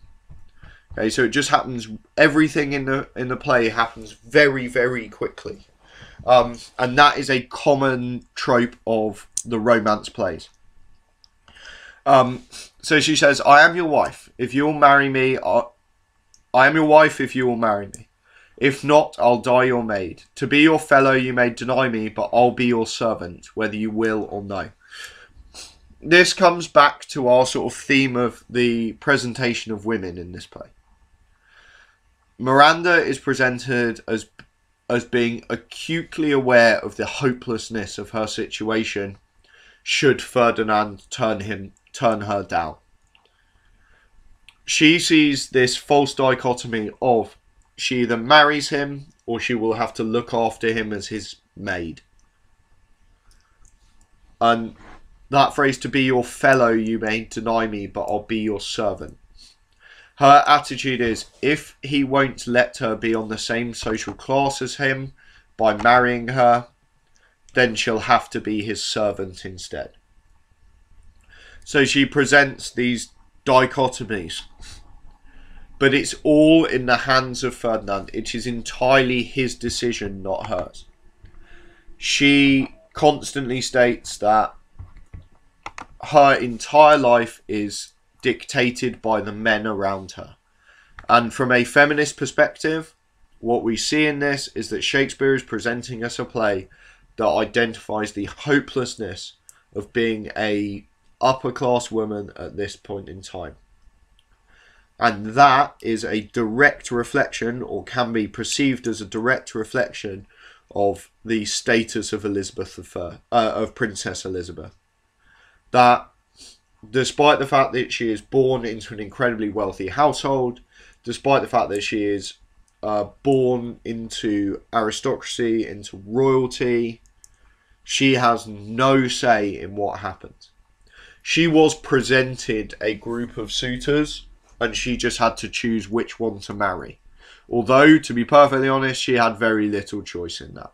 Okay, so it just happens. Everything in the play happens very, very quickly, and that is a common trope of the romance plays. So she says, "I am your wife. If you will marry me, I am your wife. If you will marry me. If not, I'll die your maid. To be your fellow, you may deny me, but I'll be your servant, whether you will or no." This comes back to our sort of theme of the presentation of women in this play. Miranda is presented as being acutely aware of the hopelessness of her situation should Ferdinand turn her down. She sees this false dichotomy of she either marries him or she will have to look after him as his maid. And that phrase, "to be your fellow, you may deny me, but I'll be your servant." Her attitude is, if he won't let her be on the same social class as him by marrying her, then she'll have to be his servant instead. So she presents these dichotomies. But it's all in the hands of Ferdinand. It is entirely his decision, not hers. She constantly states that her entire life is dictated by the men around her. And from a feminist perspective, what we see in this is that Shakespeare is presenting us a play that identifies the hopelessness of being a upper class woman at this point in time. And that is a direct reflection, or can be perceived as a direct reflection, of the status of of Princess Elizabeth. That despite the fact that she is born into an incredibly wealthy household, despite the fact that she is born into aristocracy, into royalty, she has no say in what happens. She was presented a group of suitors, and she just had to choose which one to marry. Although, to be perfectly honest, she had very little choice in that.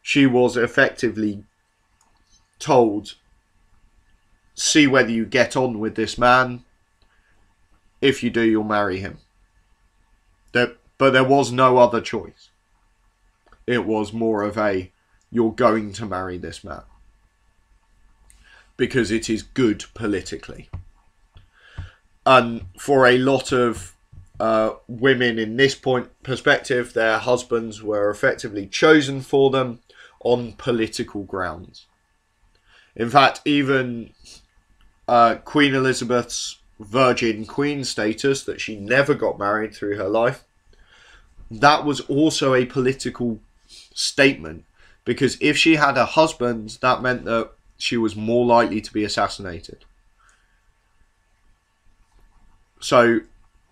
She was effectively told, see whether you get on with this man. If you do, you'll marry him. But there was no other choice. It was more of a, you're going to marry this man. Because it is good politically. And for a lot of women in this perspective, their husbands were effectively chosen for them on political grounds. In fact, even Queen Elizabeth's virgin queen status, that she never got married through her life, that was also a political statement. Because if she had a husband, that meant that she was more likely to be assassinated. So,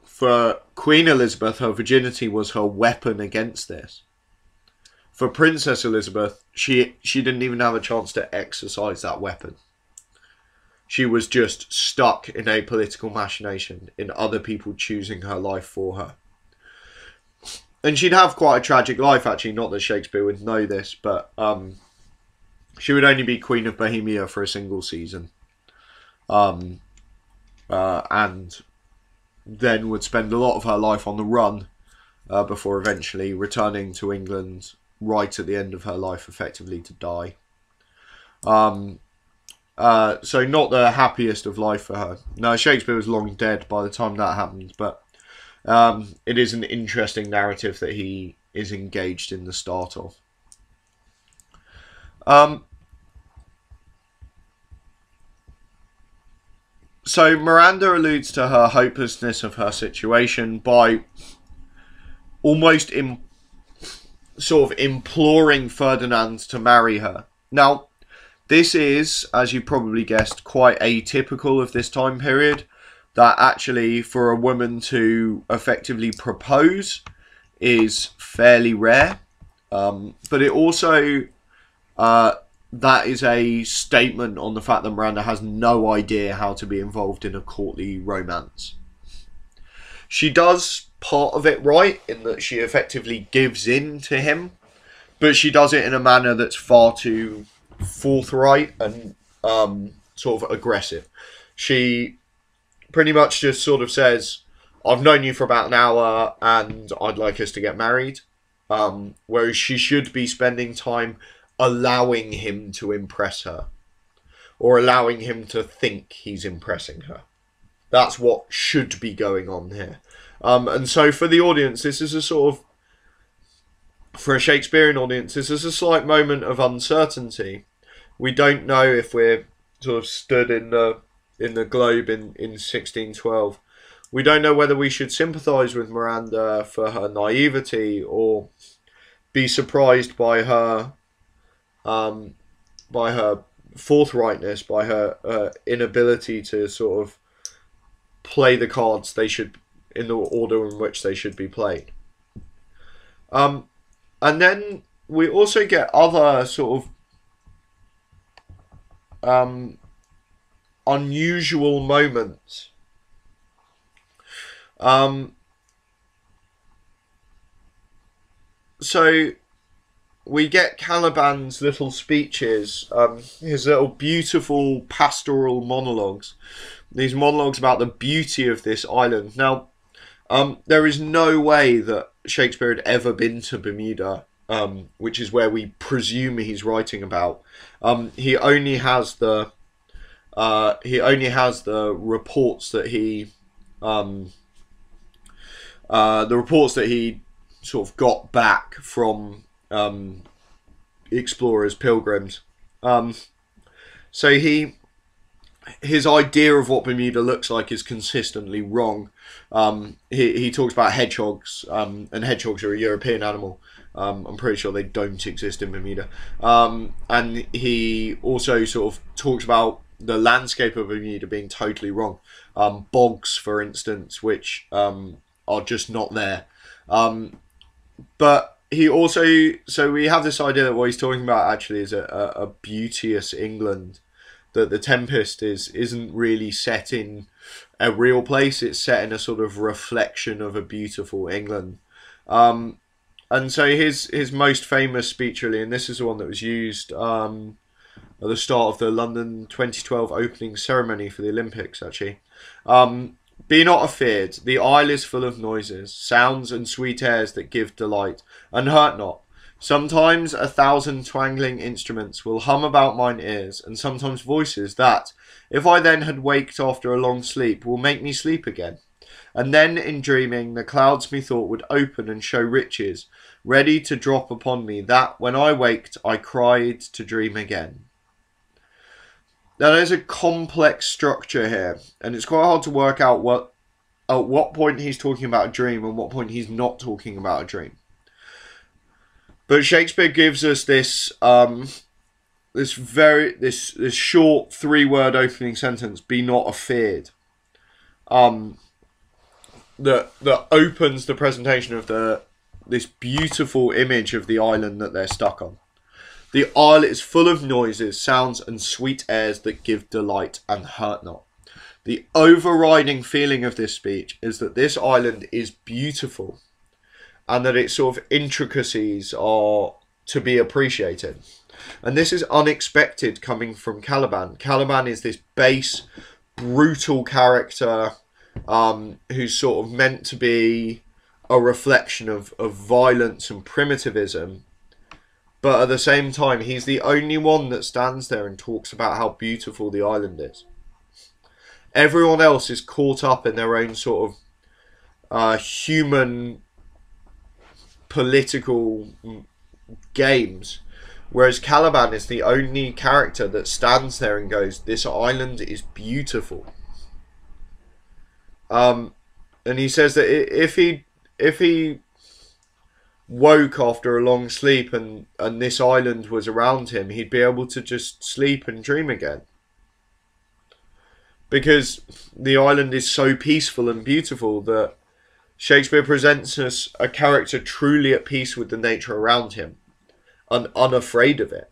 for Queen Elizabeth, her virginity was her weapon against this. For Princess Elizabeth, she didn't even have a chance to exercise that weapon. She was just stuck in a political machination, in other people choosing her life for her. And she'd have quite a tragic life, actually. Not that Shakespeare would know this, but she would only be Queen of Bohemia for a single season. And then would spend a lot of her life on the run before eventually returning to England right at the end of her life, effectively to die. So not the happiest of life for her. No, Shakespeare was long dead by the time that happened, but it is an interesting narrative that he is engaged in the start of. So Miranda alludes to her hopelessness of her situation by almost sort of imploring Ferdinand to marry her. Now, this is, as you probably guessed, quite atypical of this time period. That actually, for a woman to effectively propose is fairly rare. But it also, that is a statement on the fact that Miranda has no idea how to be involved in a courtly romance. She does part of it right in that she effectively gives in to him, but she does it in a manner that's far too forthright and sort of aggressive. She pretty much just sort of says, I've known you for about an hour and I'd like us to get married. Whereas she should be spending time allowing him to impress her, or allowing him to think he's impressing her. That's what should be going on here. And so for the audience, this is a sort of, for a Shakespearean audience, this is a slight moment of uncertainty. We don't know if we're sort of stood in the globe in 1612. We don't know whether we should sympathise with Miranda for her naivety or be surprised by her forthrightness, by her inability to sort of play the cards they should in the order in which they should be played. And then we also get other sort of unusual moments. So we get Caliban's little speeches, his little beautiful pastoral monologues. These monologues about the beauty of this island. Now, there is no way that Shakespeare had ever been to Bermuda, which is where we presume he's writing about. He only has the reports that he sort of got back from explorers, pilgrims. So his idea of what Bermuda looks like is consistently wrong. He talks about hedgehogs, and hedgehogs are a European animal. I'm pretty sure they don't exist in Bermuda. And he also sort of talks about the landscape of Bermuda being totally wrong. Bogs, for instance, which are just not there. But he also, so we have this idea that what he's talking about actually is a beauteous England, that the Tempest isn't really set in a real place, it's set in a sort of reflection of a beautiful England. And so his most famous speech really, and this is the one that was used at the start of the London 2012 opening ceremony for the Olympics actually. Be not afeard, the isle is full of noises, sounds and sweet airs that give delight, and hurt not. Sometimes 1,000 twangling instruments will hum about mine ears, and sometimes voices that, if I then had waked after a long sleep, will make me sleep again. And then, in dreaming, the clouds methought would open and show riches, ready to drop upon me, that, when I waked, I cried to dream again. Now, there's a complex structure here, and it's quite hard to work out at what point he's talking about a dream and what point he's not talking about a dream. But Shakespeare gives us this this short 3-word opening sentence, "Be not afeard," that opens the presentation of this beautiful image of the island that they're stuck on. The isle is full of noises, sounds, and sweet airs that give delight and hurt not. The overriding feeling of this speech is that this island is beautiful, and that its sort of intricacies are to be appreciated. And this is unexpected coming from Caliban. Caliban is this base, brutal character who's sort of meant to be a reflection of violence and primitivism. But at the same time, he's the only one that stands there and talks about how beautiful the island is. Everyone else is caught up in their own sort of human political games, whereas Caliban is the only character that stands there and goes, "This island is beautiful." And he says that if he woke after a long sleep and this island was around him, he'd be able to just sleep and dream again, because the island is so peaceful and beautiful that Shakespeare presents us a character truly at peace with the nature around him and unafraid of it.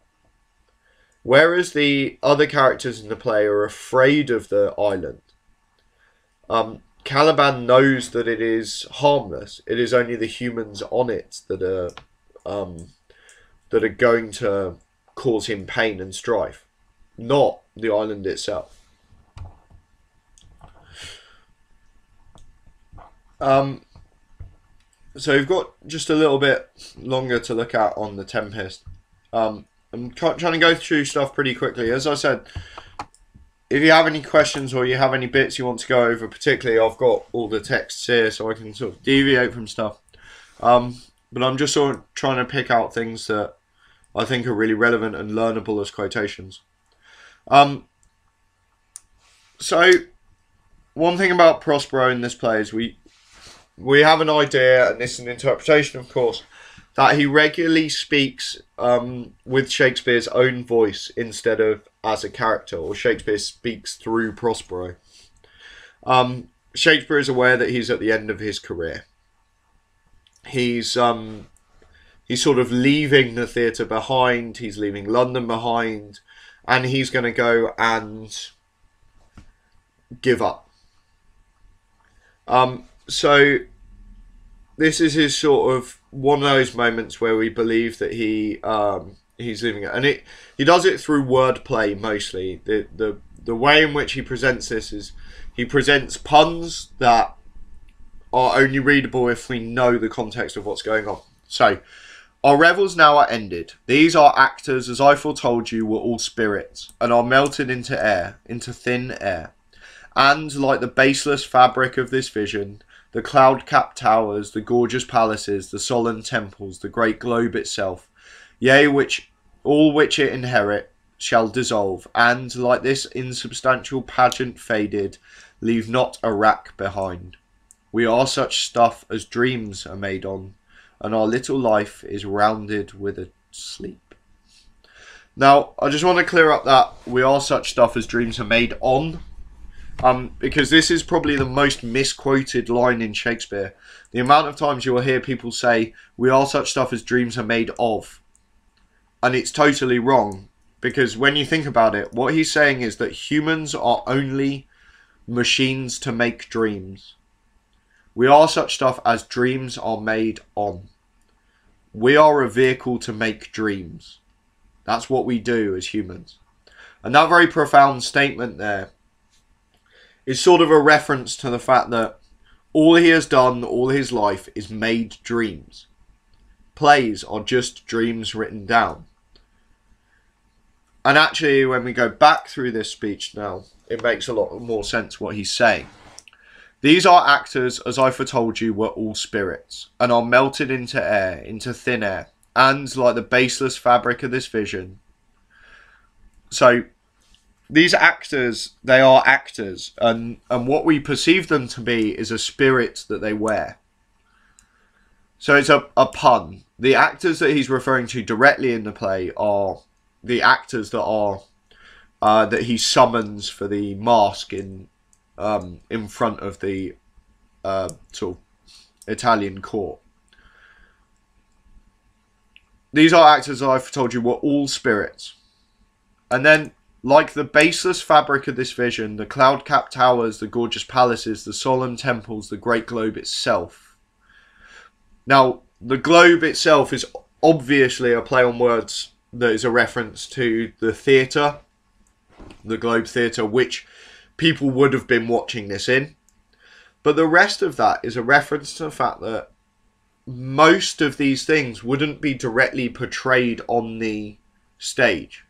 Whereas the other characters in the play are afraid of the island, Caliban knows that it is harmless. It is only the humans on it that are going to cause him pain and strife, not the island itself. So we've got just a little bit longer to look at on the Tempest. I'm trying to go through stuff pretty quickly. As I said, if you have any questions or you have any bits you want to go over, particularly I've got all the texts here so I can sort of deviate from stuff. But I'm just sort of trying to pick out things that I think are really relevant and learnable as quotations. So one thing about Prospero in this play is we have an idea, and this is an interpretation of course, that he regularly speaks with Shakespeare's own voice instead of as a character, or Shakespeare speaks through Prospero. Shakespeare is aware that he's at the end of his career. He's sort of leaving the theatre behind, he's leaving London behind, and he's going to go and give up. So this is his sort of one of those moments where we believe that he's leaving it, and he does it through wordplay mostly. The way in which he presents this is he presents puns that are only readable if we know the context of what's going on. So, our revels now are ended. These are actors, as I foretold you, were all spirits, and are melted into air, into thin air. And, like the baseless fabric of this vision, the cloud-capped towers, the gorgeous palaces, the solemn temples, the great globe itself, yea, all which it inherit, shall dissolve, and, like this insubstantial pageant faded, leave not a rack behind. We are such stuff as dreams are made on, and our little life is rounded with a sleep. Now, I just want to clear up that we are such stuff as dreams are made on, because this is probably the most misquoted line in Shakespeare. The amount of times you will hear people say, we are such stuff as dreams are made of. And it's totally wrong, because when you think about it, what he's saying is that humans are only machines to make dreams. We are such stuff as dreams are made on. We are a vehicle to make dreams. That's what we do as humans. And that very profound statement there is sort of a reference to the fact that all he has done all his life is made dreams. Plays are just dreams written down. And actually, when we go back through this speech now, it makes a lot more sense what he's saying. These are actors, as I foretold you, were all spirits, and are melted into air, into thin air, and like the baseless fabric of this vision. So, these actors, they are actors, and what we perceive them to be is a spirit that they wear. So it's a pun. The actors that he's referring to directly in the play are the actors that are that he summons for the mask in front of the sort of Italian court. These are actors, I've told you, were all spirits. And then, like the baseless fabric of this vision, the cloud-capped towers, the gorgeous palaces, the solemn temples, the great globe itself. Now, the globe itself is obviously a play on words that is a reference to the theatre, the Globe Theatre, which people would have been watching this in. But the rest of that is a reference to the fact that most of these things wouldn't be directly portrayed on the stage.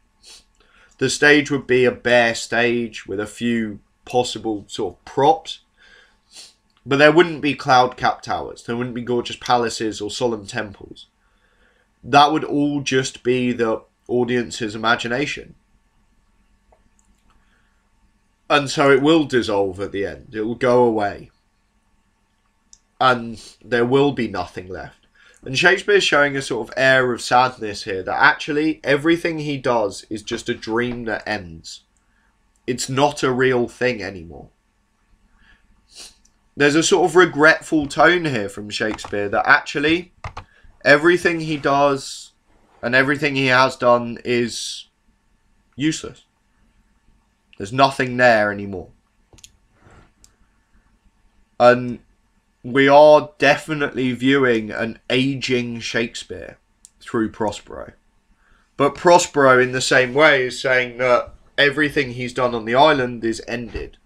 The stage would be a bare stage with a few possible sort of props. But there wouldn't be cloud-capped towers. There wouldn't be gorgeous palaces or solemn temples. That would all just be the audience's imagination. And so it will dissolve at the end. It will go away. And there will be nothing left. And Shakespeare's showing a sort of air of sadness here, that actually everything he does is just a dream that ends. It's not a real thing anymore. There's a sort of regretful tone here from Shakespeare that actually everything he does and everything he has done is Useless. There's nothing there anymore. And we are definitely viewing an aging Shakespeare through Prospero. But Prospero, in the same way, is saying that everything he's done on the island is ended.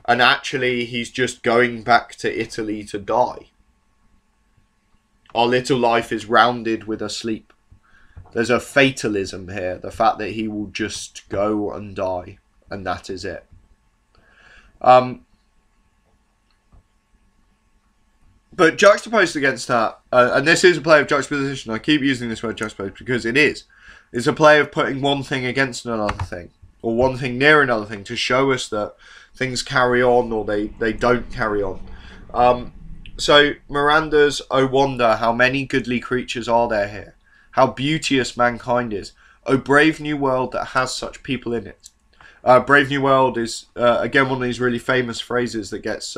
And actually, he's just going back to Italy to die. Our little life is rounded with a sleep. There's a fatalism here. The fact that he will just go and die. And that is it. But juxtaposed against that, and this is a play of juxtaposition. I keep using this word juxtapose because it is. It's a play of putting one thing against another thing. Or one thing near another thing to show us that things carry on or they don't carry on. So Miranda's "O wonder, how many goodly creatures are there here. How beauteous mankind is. O brave new world that has such people in it." Brave New World is, again, one of these really famous phrases that gets,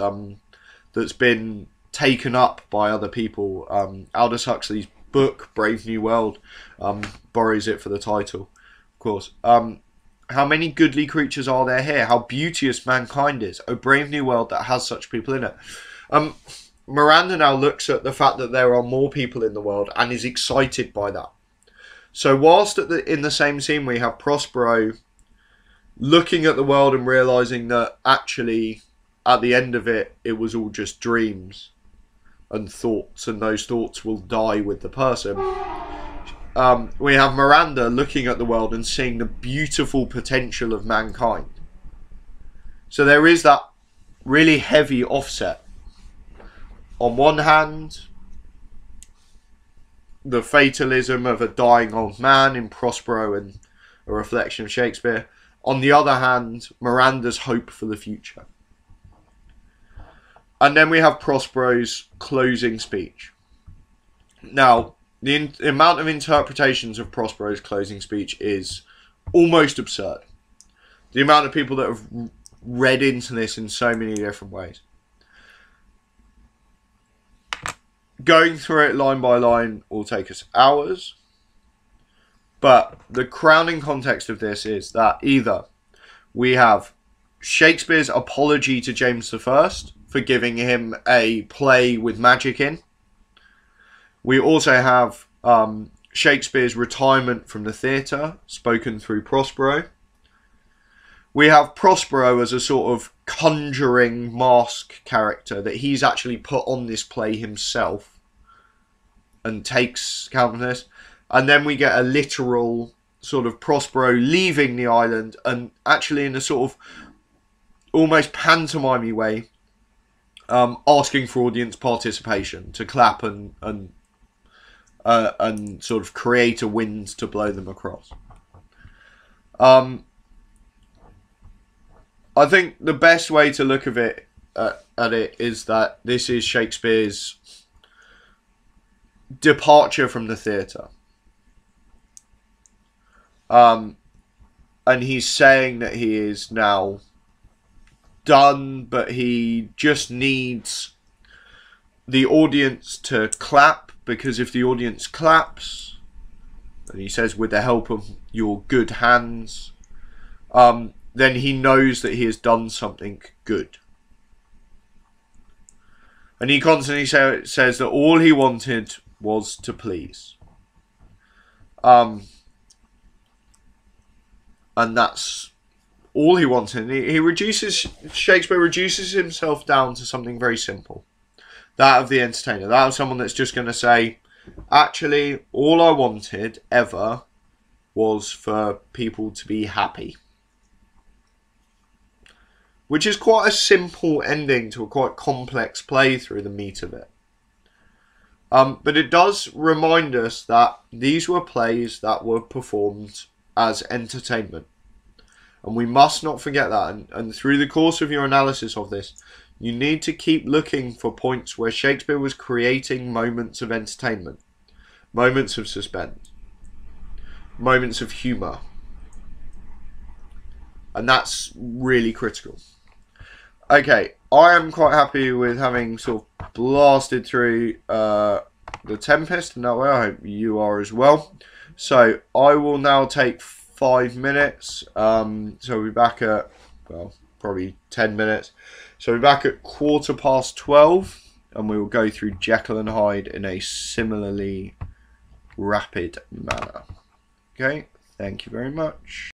that's been taken up by other people. Aldous Huxley's book, Brave New World, borrows it for the title, of course. How many goodly creatures are there here? How beauteous mankind is. O brave new world that has such people in it. Miranda now looks at the fact that there are more people in the world and is excited by that. So whilst in the same scene we have Prospero looking at the world and realising that actually at the end of it, it was all just dreams and thoughts, and those thoughts will die with the person. We have Miranda looking at the world and seeing the beautiful potential of mankind. So there is that really heavy offset. On one hand, the fatalism of a dying old man in Prospero and a reflection of Shakespeare. On the other hand, Miranda's hope for the future. And then we have Prospero's closing speech. Now, the amount of interpretations of Prospero's closing speech is almost absurd. The amount of people that have read into this in so many different ways. Going through it line by line will take us hours. But the crowning context of this is that either we have Shakespeare's apology to James I for giving him a play with magic in. We also have Shakespeare's retirement from the theatre, spoken through Prospero. We have Prospero as a sort of conjuring mask character that he's actually put on this play himself and takes count of this. And then we get a literal sort of Prospero leaving the island and actually in a sort of almost pantomime-y way asking for audience participation to clap and sort of create a wind to blow them across. I think the best way to look at it is that this is Shakespeare's departure from the theatre. And he's saying that he is now done, but he just needs the audience to clap, because if the audience claps, and he says with the help of your good hands, then he knows that he has done something good. And he constantly says that all he wanted was to please. And that's all he wanted. Shakespeare reduces himself down to something very simple. That of the entertainer. That of someone that's just going to say, actually, all I wanted ever was for people to be happy. Which is quite a simple ending to a quite complex play through the meat of it. But it does remind us that these were plays that were performed as entertainment. And we must not forget that. And through the course of your analysis of this, you need to keep looking for points where Shakespeare was creating moments of entertainment, moments of suspense, moments of humour. And that's really critical. Okay, I am quite happy with having sort of blasted through the Tempest in that way. I hope you are as well. So I will now take 5 minutes. So we'll be back at, well, probably 10 minutes. So we'll be back at 12:15, and we will go through Jekyll and Hyde in a similarly rapid manner. Okay, thank you very much.